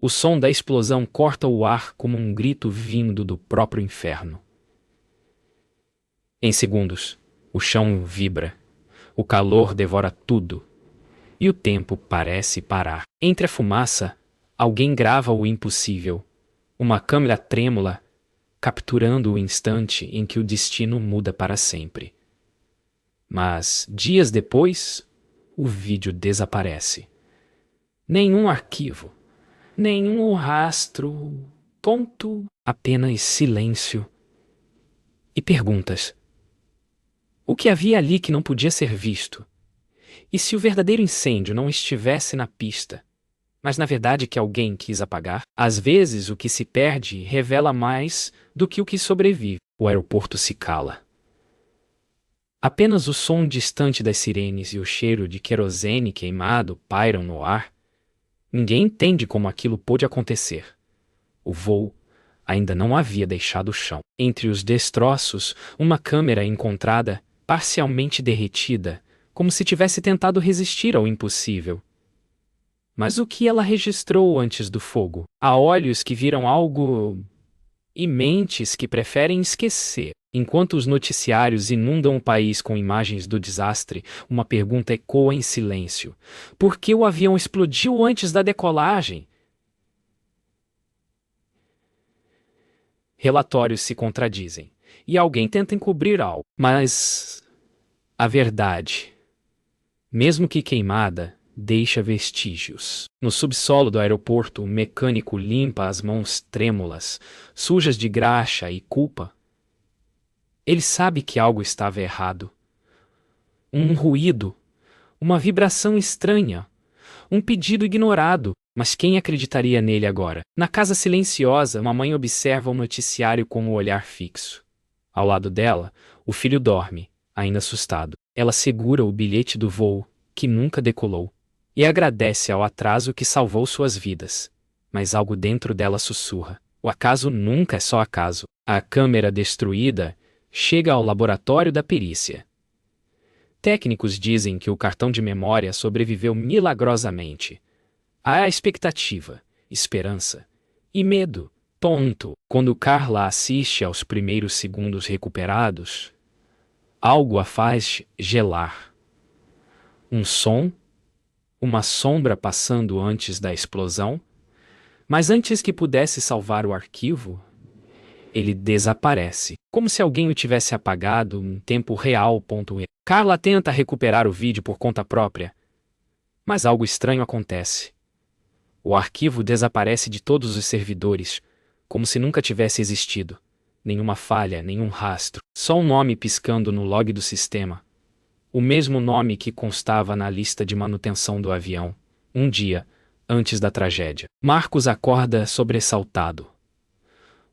O som da explosão corta o ar como um grito vindo do próprio inferno. Em segundos, o chão vibra, o calor devora tudo, e o tempo parece parar. Entre a fumaça, alguém grava o impossível, uma câmera trêmula, capturando o instante em que o destino muda para sempre. Mas, dias depois, o vídeo desaparece. Nenhum arquivo, nenhum rastro, ponto, apenas silêncio e perguntas. O que havia ali que não podia ser visto? E se o verdadeiro incêndio não estivesse na pista, mas na verdade que alguém quis apagar? Às vezes o que se perde revela mais do que o que sobrevive. O aeroporto se cala. Apenas o som distante das sirenes e o cheiro de querosene queimado pairam no ar. Ninguém entende como aquilo pôde acontecer. O voo ainda não havia deixado o chão. Entre os destroços, uma câmera encontrada, parcialmente derretida, como se tivesse tentado resistir ao impossível. Mas o que ela registrou antes do fogo? Há olhos que viram algo e mentes que preferem esquecer. Enquanto os noticiários inundam o país com imagens do desastre, uma pergunta ecoa em silêncio. Por que o avião explodiu antes da decolagem? Relatórios se contradizem, e alguém tenta encobrir algo. Mas a verdade, mesmo que queimada, deixa vestígios. No subsolo do aeroporto, o mecânico limpa as mãos trêmulas, sujas de graxa e culpa. Ele sabe que algo estava errado. Um ruído, uma vibração estranha, um pedido ignorado. Mas quem acreditaria nele agora? Na casa silenciosa, uma mãe observa o noticiário com o olhar fixo. Ao lado dela, o filho dorme, ainda assustado. Ela segura o bilhete do voo, que nunca decolou, e agradece ao atraso que salvou suas vidas. Mas algo dentro dela sussurra. O acaso nunca é só acaso. A câmera destruída chega ao laboratório da perícia. Técnicos dizem que o cartão de memória sobreviveu milagrosamente. Há expectativa, esperança e medo. Ponto. Quando Carla assiste aos primeiros segundos recuperados, algo a faz gelar. Um som, uma sombra passando antes da explosão, mas antes que pudesse salvar o arquivo, ele desaparece, como se alguém o tivesse apagado em tempo real. Carla tenta recuperar o vídeo por conta própria, mas algo estranho acontece. O arquivo desaparece de todos os servidores, como se nunca tivesse existido. Nenhuma falha, nenhum rastro, só um nome piscando no log do sistema. O mesmo nome que constava na lista de manutenção do avião, um dia antes da tragédia. Marcos acorda sobressaltado.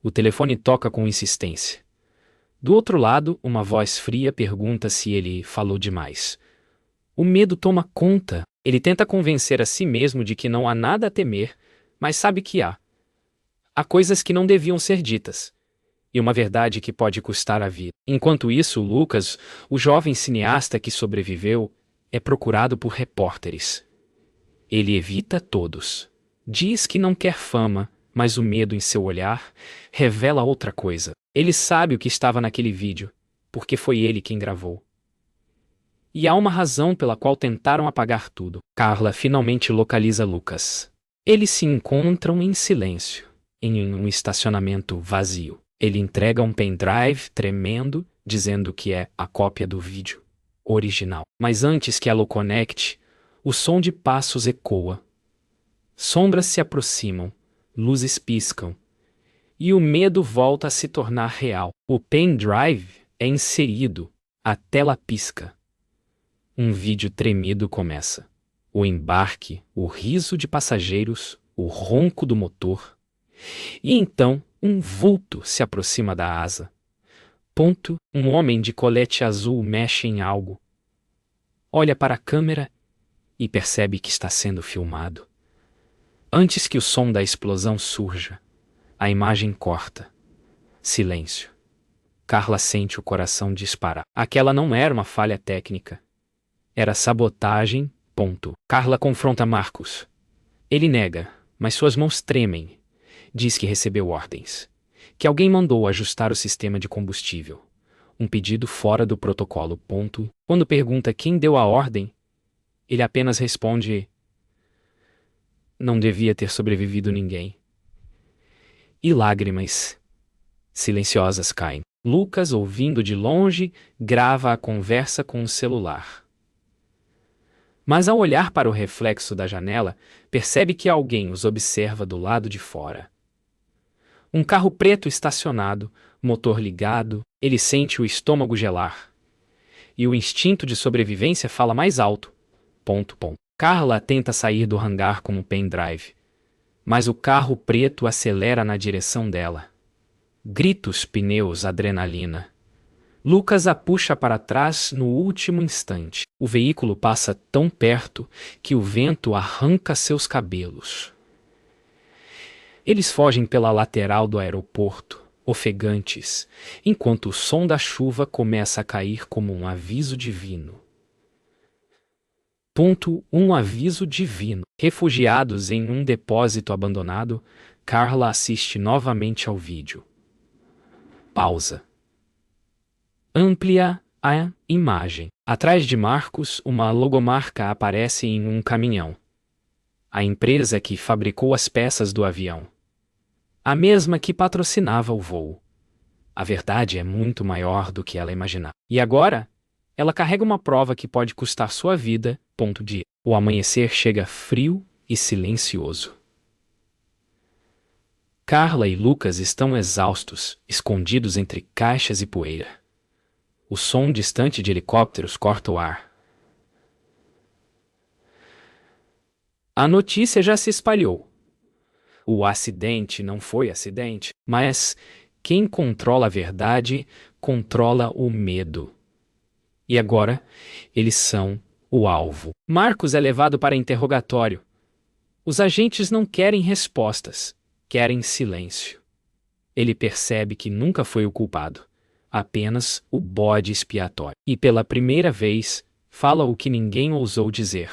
O telefone toca com insistência. Do outro lado, uma voz fria pergunta se ele falou demais. O medo toma conta. Ele tenta convencer a si mesmo de que não há nada a temer, mas sabe que há. Há coisas que não deviam ser ditas. E uma verdade que pode custar a vida. Enquanto isso, Lucas, o jovem cineasta que sobreviveu, é procurado por repórteres. Ele evita todos. Diz que não quer fama, mas o medo em seu olhar revela outra coisa. Ele sabe o que estava naquele vídeo, porque foi ele quem gravou. E há uma razão pela qual tentaram apagar tudo. Carla finalmente localiza Lucas. Eles se encontram em silêncio, em um estacionamento vazio. Ele entrega um pendrive tremendo, dizendo que é a cópia do vídeo original. Mas antes que ela o conecte, o som de passos ecoa. Sombras se aproximam, luzes piscam, e o medo volta a se tornar real. O pendrive é inserido, a tela pisca. Um vídeo tremido começa. O embarque, o riso de passageiros, o ronco do motor. E então, um vulto se aproxima da asa. Um homem de colete azul mexe em algo. Olha para a câmera e percebe que está sendo filmado. Antes que o som da explosão surja, a imagem corta. Silêncio. Carla sente o coração disparar. Aquela não era uma falha técnica. Era sabotagem. Carla confronta Marcos. Ele nega, mas suas mãos tremem. Diz que recebeu ordens. Que alguém mandou ajustar o sistema de combustível. Um pedido fora do protocolo. Quando pergunta quem deu a ordem, ele apenas responde: não devia ter sobrevivido ninguém. E lágrimas silenciosas caem. Lucas, ouvindo de longe, grava a conversa com o celular. Mas ao olhar para o reflexo da janela, percebe que alguém os observa do lado de fora. Um carro preto estacionado, motor ligado, ele sente o estômago gelar. E o instinto de sobrevivência fala mais alto. Carla tenta sair do hangar com um pendrive. Mas o carro preto acelera na direção dela. Gritos, pneus, adrenalina. Lucas a puxa para trás no último instante. O veículo passa tão perto que o vento arranca seus cabelos. Eles fogem pela lateral do aeroporto, ofegantes, enquanto o som da chuva começa a cair como um aviso divino. Um aviso divino. Refugiados em um depósito abandonado, Carla assiste novamente ao vídeo. Pausa. Amplia a imagem. Atrás de Marcos, uma logomarca aparece em um caminhão. A empresa que fabricou as peças do avião. A mesma que patrocinava o voo. A verdade é muito maior do que ela imaginava. E agora, ela carrega uma prova que pode custar sua vida. O amanhecer chega frio e silencioso. Carla e Lucas estão exaustos, escondidos entre caixas e poeira. O som distante de helicópteros corta o ar. A notícia já se espalhou. O acidente não foi acidente, mas quem controla a verdade controla o medo. E agora, eles são o alvo. Marcos é levado para interrogatório. Os agentes não querem respostas, querem silêncio. Ele percebe que nunca foi o culpado, apenas o bode expiatório. E pela primeira vez, fala o que ninguém ousou dizer.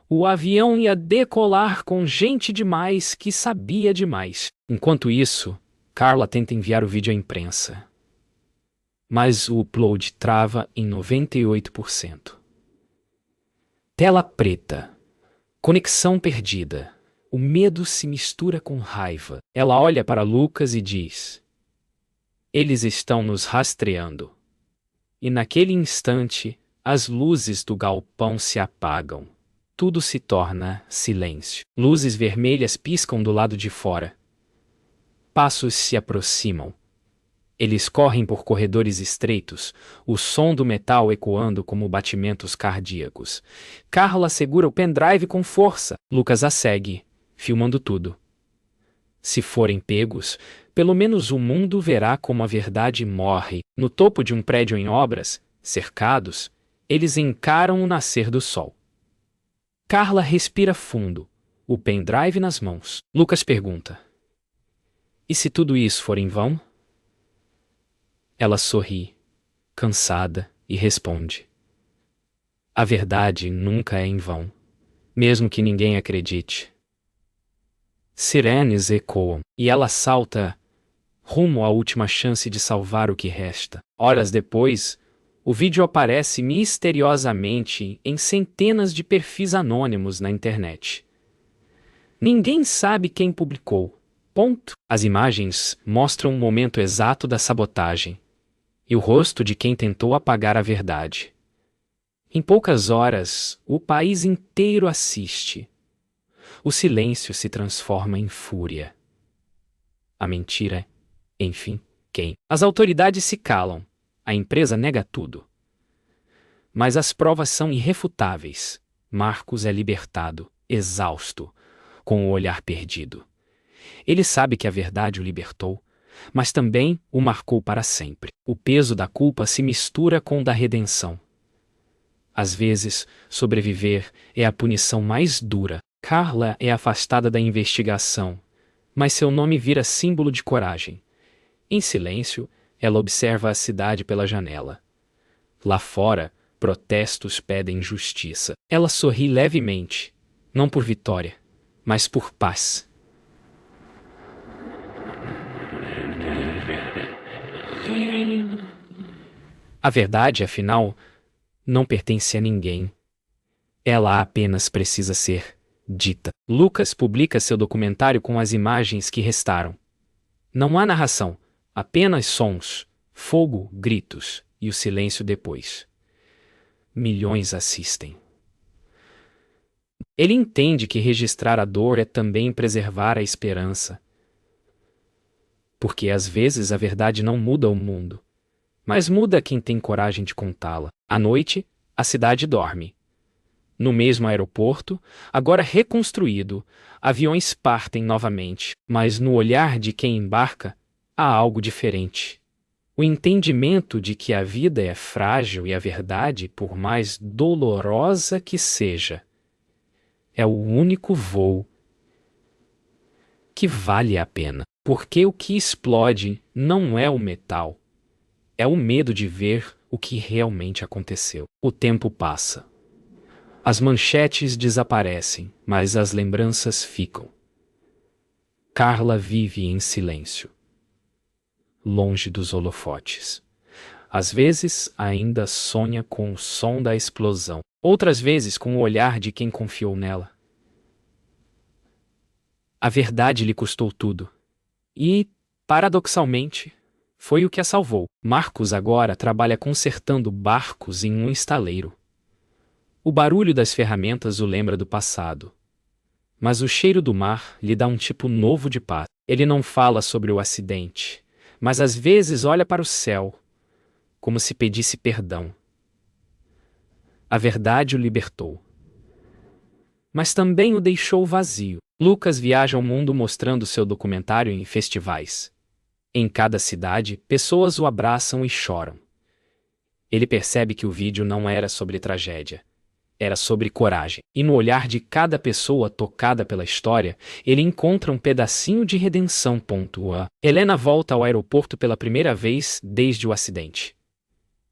O avião ia decolar com gente demais que sabia demais. Enquanto isso, Carla tenta enviar o vídeo à imprensa. Mas o upload trava em 98%. Tela preta. Conexão perdida. O medo se mistura com raiva. Ela olha para Lucas e diz: eles estão nos rastreando. E naquele instante, as luzes do galpão se apagam. Tudo se torna silêncio. Luzes vermelhas piscam do lado de fora. Passos se aproximam. Eles correm por corredores estreitos, o som do metal ecoando como batimentos cardíacos. Carla segura o pendrive com força. Lucas a segue, filmando tudo. Se forem pegos, pelo menos o mundo verá como a verdade morre. No topo de um prédio em obras, cercados, eles encaram o nascer do sol. Carla respira fundo, o pendrive nas mãos. Lucas pergunta: e se tudo isso for em vão? Ela sorri, cansada, e responde: a verdade nunca é em vão, mesmo que ninguém acredite. Sirenes ecoam, e ela salta rumo à última chance de salvar o que resta. Horas depois, o vídeo aparece misteriosamente em centenas de perfis anônimos na internet. Ninguém sabe quem publicou. As imagens mostram o momento exato da sabotagem e o rosto de quem tentou apagar a verdade. Em poucas horas, o país inteiro assiste. O silêncio se transforma em fúria. A mentira, enfim, quem? As autoridades se calam. A empresa nega tudo. Mas as provas são irrefutáveis. Marcos é libertado, exausto, com o olhar perdido. Ele sabe que a verdade o libertou, mas também o marcou para sempre. O peso da culpa se mistura com o da redenção. Às vezes, sobreviver é a punição mais dura. Carla é afastada da investigação, mas seu nome vira símbolo de coragem. Em silêncio, ela observa a cidade pela janela. Lá fora, protestos pedem justiça. Ela sorri levemente, não por vitória, mas por paz. A verdade, afinal, não pertence a ninguém. Ela apenas precisa ser dita. Lucas publica seu documentário com as imagens que restaram. Não há narração, apenas sons, fogo, gritos e o silêncio depois. Milhões assistem. Ele entende que registrar a dor é também preservar a esperança. Porque às vezes a verdade não muda o mundo, mas muda quem tem coragem de contá-la. À noite, a cidade dorme. No mesmo aeroporto, agora reconstruído, aviões partem novamente, mas no olhar de quem embarca, há algo diferente. O entendimento de que a vida é frágil e a verdade, por mais dolorosa que seja, é o único voo que vale a pena. Porque o que explode não é o metal, é o medo de ver o que realmente aconteceu. O tempo passa. As manchetes desaparecem, mas as lembranças ficam. Carla vive em silêncio, longe dos holofotes. Às vezes, ainda sonha com o som da explosão. Outras vezes, com o olhar de quem confiou nela. A verdade lhe custou tudo. E, paradoxalmente, foi o que a salvou. Marcos agora trabalha consertando barcos em um estaleiro. O barulho das ferramentas o lembra do passado. Mas o cheiro do mar lhe dá um tipo novo de paz. Ele não fala sobre o acidente, mas às vezes olha para o céu, como se pedisse perdão. A verdade o libertou. Mas também o deixou vazio. Lucas viaja ao mundo mostrando seu documentário em festivais. Em cada cidade, pessoas o abraçam e choram. Ele percebe que o vídeo não era sobre tragédia. Era sobre coragem. E no olhar de cada pessoa tocada pela história, ele encontra um pedacinho de redenção. Helena volta ao aeroporto pela primeira vez desde o acidente.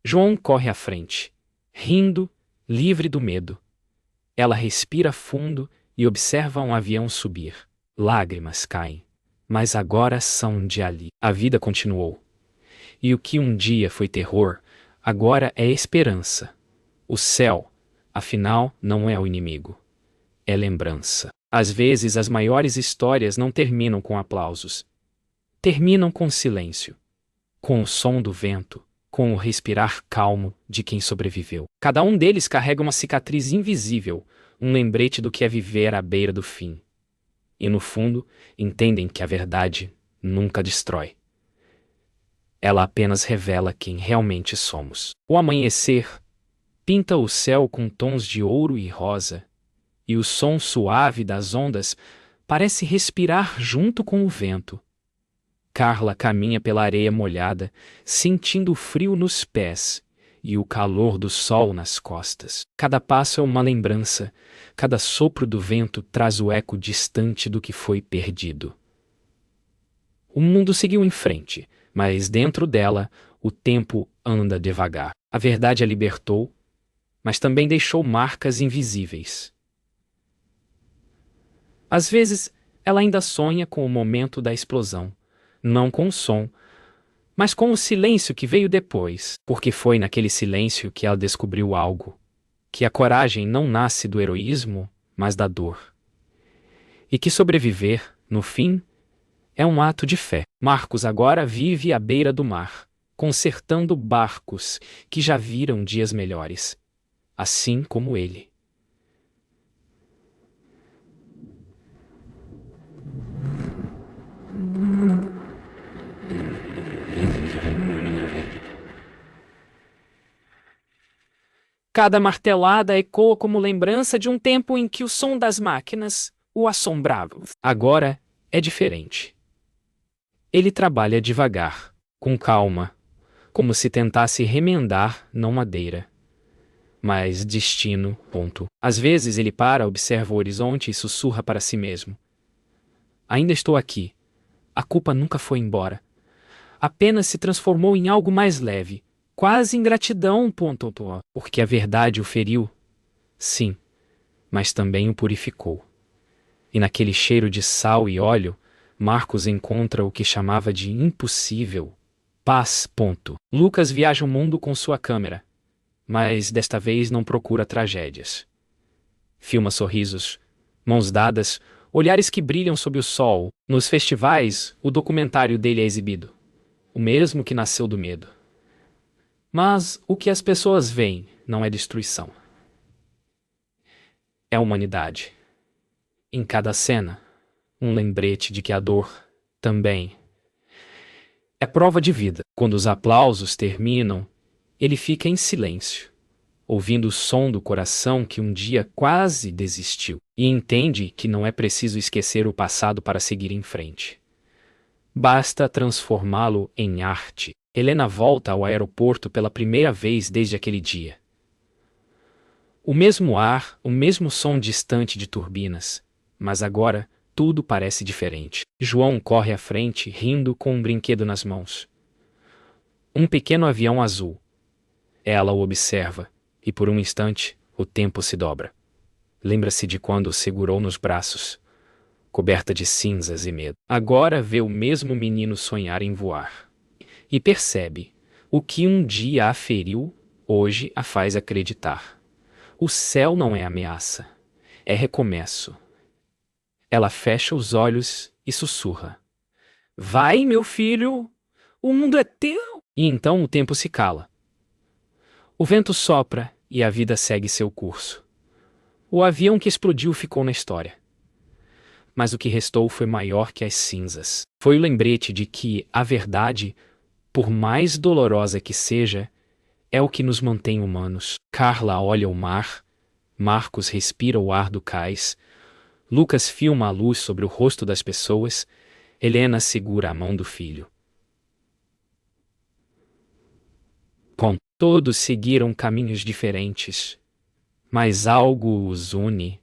João corre à frente, rindo, livre do medo. Ela respira fundo e observa um avião subir. Lágrimas caem. Mas agora são de ali. A vida continuou. E o que um dia foi terror, agora é esperança. O céu, afinal, não é o inimigo. É lembrança. Às vezes as maiores histórias não terminam com aplausos. Terminam com silêncio. Com o som do vento. Com o respirar calmo de quem sobreviveu. Cada um deles carrega uma cicatriz invisível, um lembrete do que é viver à beira do fim. E no fundo, entendem que a verdade nunca destrói. Ela apenas revela quem realmente somos. O amanhecer pinta o céu com tons de ouro e rosa, e o som suave das ondas parece respirar junto com o vento. Carla caminha pela areia molhada, sentindo o frio nos pés e o calor do sol nas costas. Cada passo é uma lembrança, cada sopro do vento traz o eco distante do que foi perdido. O mundo seguiu em frente, mas dentro dela o tempo anda devagar. A verdade a libertou, mas também deixou marcas invisíveis. Às vezes, ela ainda sonha com o momento da explosão, não com o som, mas com o silêncio que veio depois, porque foi naquele silêncio que ela descobriu algo, que a coragem não nasce do heroísmo, mas da dor. E que sobreviver, no fim, é um ato de fé. Marcos agora vive à beira do mar, consertando barcos que já viram dias melhores, assim como ele. Cada martelada ecoa como lembrança de um tempo em que o som das máquinas o assombrava. Agora é diferente. Ele trabalha devagar, com calma, como se tentasse remendar, não madeira, mas destino. Às vezes ele para, observa o horizonte e sussurra para si mesmo. Ainda estou aqui. A culpa nunca foi embora. Apenas se transformou em algo mais leve. Quase ingratidão. Porque a verdade o feriu. Sim, mas também o purificou. E naquele cheiro de sal e óleo, Marcos encontra o que chamava de impossível. Paz. Lucas viaja o mundo com sua câmera, mas desta vez não procura tragédias. Filma sorrisos, mãos dadas, olhares que brilham sob o sol. Nos festivais, o documentário dele é exibido, o mesmo que nasceu do medo. Mas o que as pessoas veem não é destruição. É humanidade. Em cada cena, um lembrete de que a dor também é prova de vida. Quando os aplausos terminam, ele fica em silêncio, ouvindo o som do coração que um dia quase desistiu, e entende que não é preciso esquecer o passado para seguir em frente. Basta transformá-lo em arte. Helena volta ao aeroporto pela primeira vez desde aquele dia. O mesmo ar, o mesmo som distante de turbinas, mas agora tudo parece diferente. João corre à frente, rindo com um brinquedo nas mãos. Um pequeno avião azul. Ela o observa, e por um instante, o tempo se dobra. Lembra-se de quando o segurou nos braços, coberta de cinzas e medo. Agora vê o mesmo menino sonhar em voar. E percebe, o que um dia a feriu, hoje a faz acreditar. O céu não é ameaça, é recomeço. Ela fecha os olhos e sussurra: Vai, meu filho, o mundo é teu. E então o tempo se cala. O vento sopra e a vida segue seu curso. O avião que explodiu ficou na história. Mas o que restou foi maior que as cinzas. Foi o lembrete de que a verdade, por mais dolorosa que seja, é o que nos mantém humanos. Carla olha o mar, Marcos respira o ar do cais, Lucas filma a luz sobre o rosto das pessoas, Helena segura a mão do filho. Todos seguiram caminhos diferentes, mas algo os une: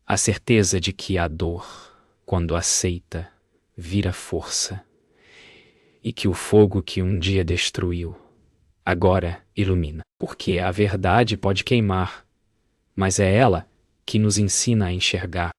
a certeza de que a dor, quando aceita, vira força, e que o fogo que um dia destruiu, agora ilumina. Porque a verdade pode queimar, mas é ela que nos ensina a enxergar.